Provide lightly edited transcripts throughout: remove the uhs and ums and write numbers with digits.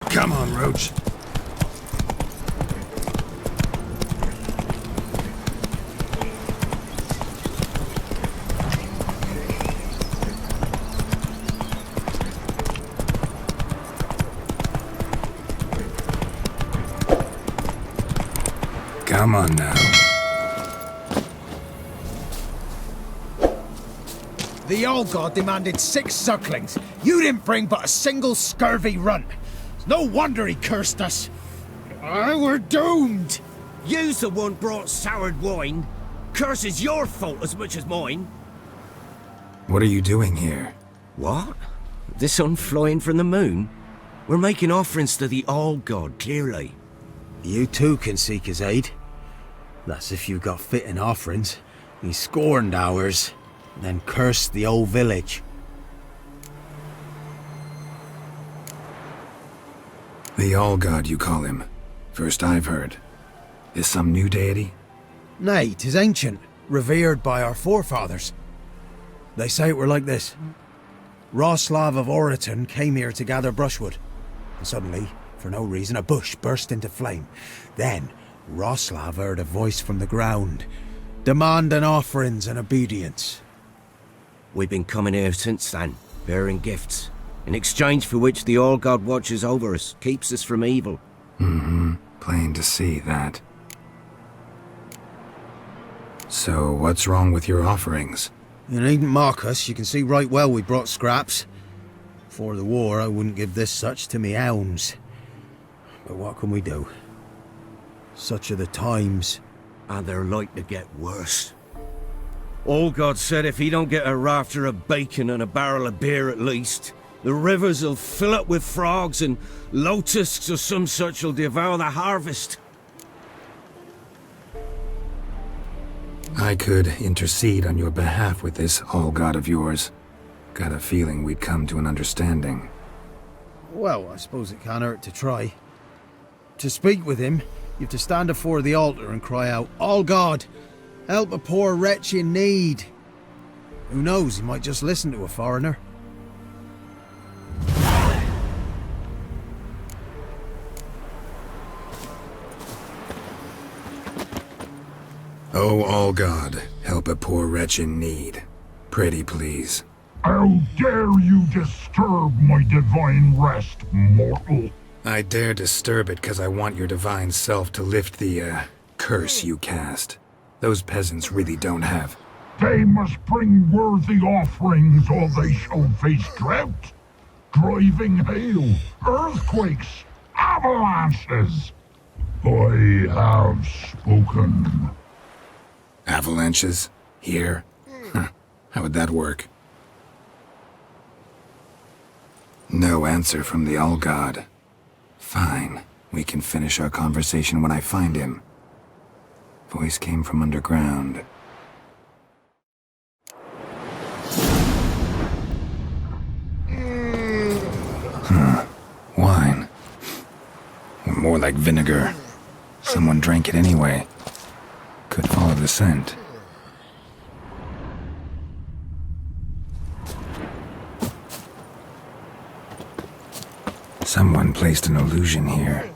Come on, Roach. Come on now. The old god demanded 6 sucklings. You didn't bring but a single scurvy runt. It's no wonder he cursed us. We're doomed. You's the one brought soured wine. Curse is your fault as much as mine. What are you doing here? What? The sun flying from the moon? We're making offerings to the old god, clearly. You too can seek his aid. That's if you've got fitting offerings. He scorned ours, then cursed the old village. The All-God, you call him. First I've heard. Is some new deity? Nay, 'tis ancient, revered by our forefathers. They say it were like this. Roslav of Oriton came here to gather brushwood, and suddenly, for no reason, a bush burst into flame. Then, Roslav heard a voice from the ground, demanding offerings and obedience. We've been coming here since then, bearing gifts, in exchange for which the All-God watches over us, keeps us from evil. Plain to see that. So, what's wrong with your offerings? You needn't mock us, you can see right well we brought scraps. Before the war, I wouldn't give this such to me elms. But what can we do? Such are the times. And they're like to get worse. All-God said if he don't get a rafter of bacon and a barrel of beer at least, the rivers will fill up with frogs and locusts or some such will devour the harvest. I could intercede on your behalf with this All-God of yours. Got a feeling we'd come to an understanding. Well, I suppose it can't hurt to try. To speak with him, you have to stand before the altar and cry out, "All God, help a poor wretch in need." Who knows, he might just listen to a foreigner. Oh, All-God, help a poor wretch in need. Pretty please. How dare you disturb my divine rest, mortal? I dare disturb it because I want your divine self to lift the, curse you cast. Those peasants really don't have. They must bring worthy offerings or they shall face drought, driving hail, earthquakes, avalanches. I have spoken. Avalanches? Here? Huh. How would that work? No answer from the All-God. Fine. We can finish our conversation when I find him. Voice came from underground. Wine. Or more like vinegar. Someone drank it anyway. Could follow the scent. Someone placed an illusion here.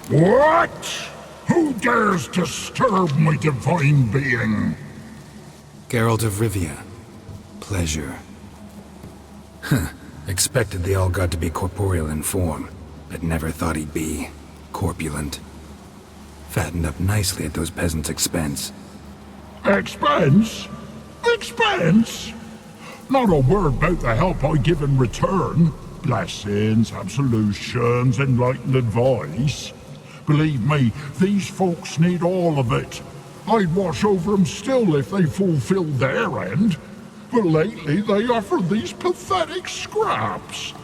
What? Who dares disturb my divine being? Geralt of Rivia. Pleasure. Expected the All-God to be corporeal in form, but never thought he'd be corpulent. Fattened up nicely at those peasants' expense. Expense? Expense? Not a word about the help I give in return. Blessings, absolutions, enlightened advice. Believe me, these folks need all of it. I'd watch over them still if they fulfilled their end. But lately they offer these pathetic scraps.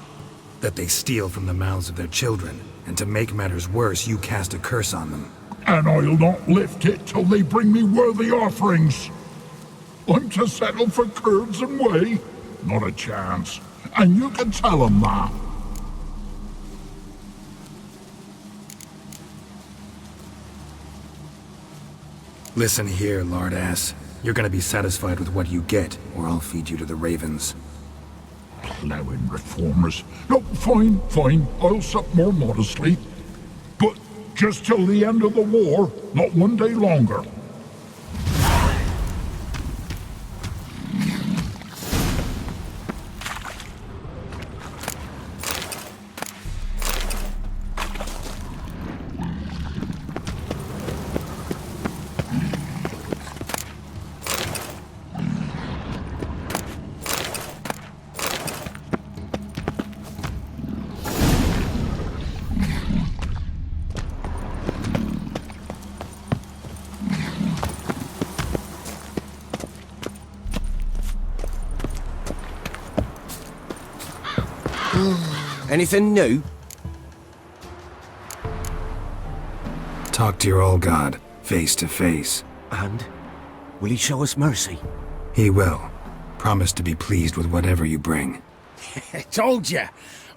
That they steal from the mouths of their children, and to make matters worse, you cast a curse on them. And I'll not lift it till they bring me worthy offerings. I'm to settle for curds and whey? Not a chance. And you can tell them that. Listen here, lard ass. You're gonna be satisfied with what you get, or I'll feed you to the ravens. Plowing reformers. No, fine, fine. I'll sup more modestly. But just till the end of the war, not one day longer. Anything new? Talk to your old god, face to face. And? Will he show us mercy? He will. Promise to be pleased with whatever you bring. I told you!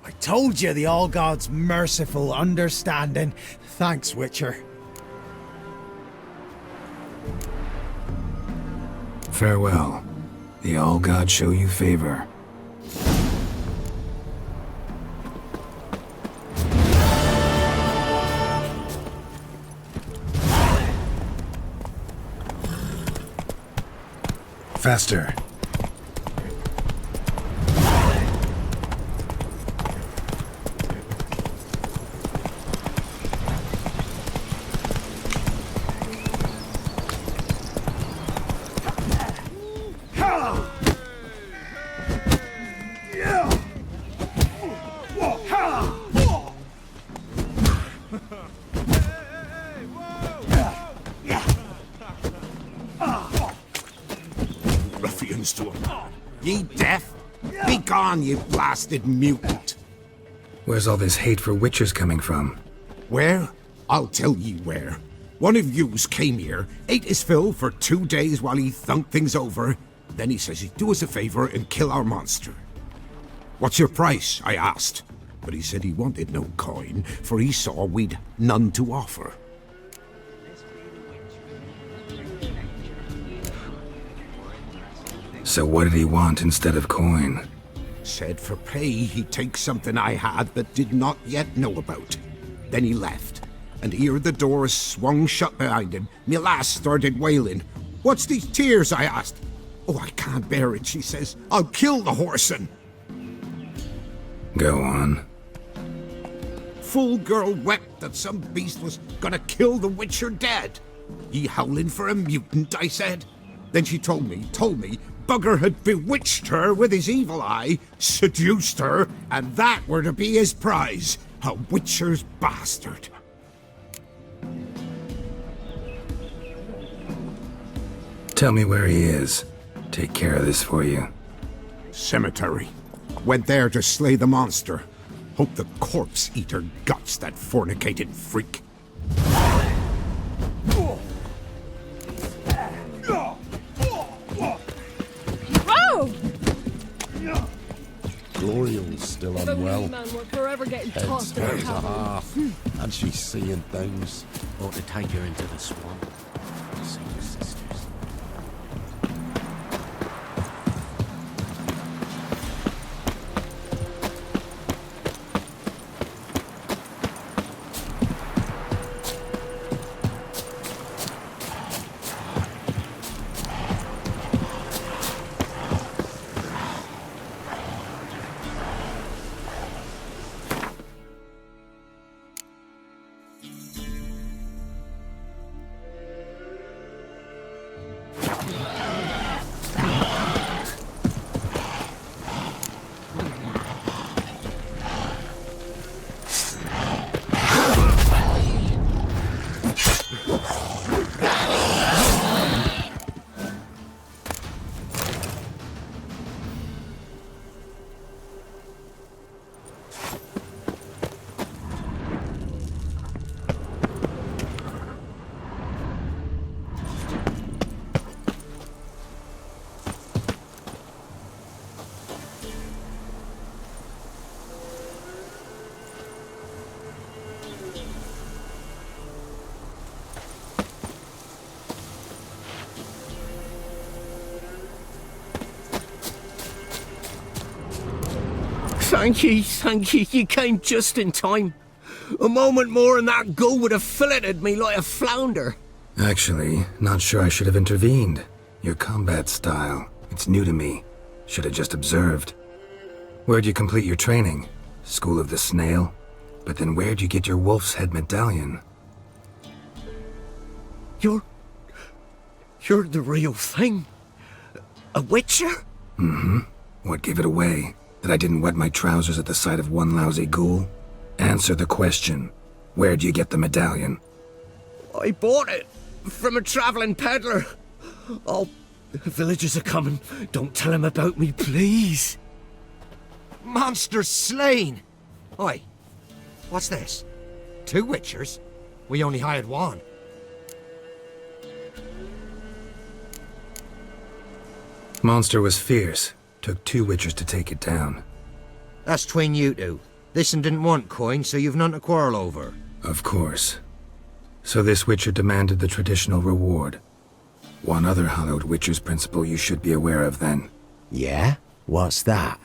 I told you the All God's merciful understanding. Thanks, Witcher. Farewell. The All God show you favor. Faster. Ruffians to him. Ye deaf? Be gone, you blasted mutant! Where's all this hate for witchers coming from? Where? I'll tell ye where. One of yous came here, ate his fill for 2 days while he thunked things over. Then he says he'd do us a favor and kill our monster. What's your price? I asked. But he said he wanted no coin, for he saw we'd none to offer. So what did he want instead of coin? Said for pay he'd take something I had but did not yet know about. Then he left, and ere the doors swung shut behind him, me lass started wailing. What's these tears? I asked. Oh, I can't bear it, she says. I'll kill the whoreson. Go on. Full girl wept that some beast was gonna kill the Witcher dead. Ye howling for a mutant, I said. Then she told me, Bugger had bewitched her with his evil eye, seduced her, and that were to be his prize, a Witcher's bastard. Tell me where he is. Take care of this for you. Cemetery. Went there to slay the monster. Hope the corpse eater guts that fornicated freak. Gloriel's still unwell. Man, we're forever getting Head's tossed hurt around. as a half, and she's seeing things. Ought to take her into the swamp. See your sisters. Thank ye, thank ye. You came just in time. A moment more and that gull would have filleted me like a flounder. Actually, not sure I should have intervened. Your combat style, it's new to me. Should have just observed. Where'd you complete your training? School of the Snail? But then where'd you get your wolf's head medallion? You're the real thing. A witcher? What gave it away? That I didn't wet my trousers at the sight of one lousy ghoul? Answer the question. Where'd you get the medallion? I bought it from a traveling peddler. Oh, the villagers are coming. Don't tell him about me, please. Monster slain! Oi, what's this? 2 witchers? We only hired one. Monster was fierce. Took 2 witchers to take it down. That's tween you two. This one didn't want coin, so you've none to quarrel over. Of course. So this witcher demanded the traditional reward. One other hallowed witcher's principle you should be aware of then. Yeah? What's that?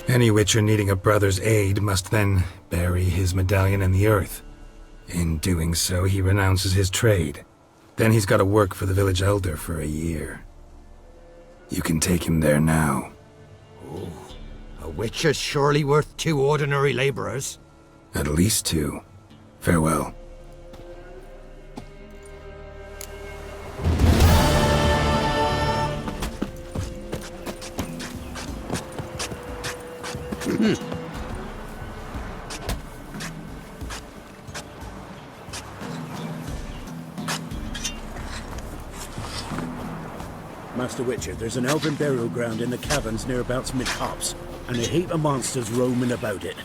Any witcher needing a brother's aid must then bury his medallion in the earth. In doing so, he renounces his trade. Then he's got to work for the village elder for a year. You can take him there now. A witcher's surely worth 2 ordinary laborers. At least 2. Farewell. Master Witcher, there's an elven burial ground in the caverns nearabouts mid-hops, and a heap of monsters roaming about it.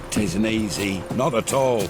Tisn't easy, not at all.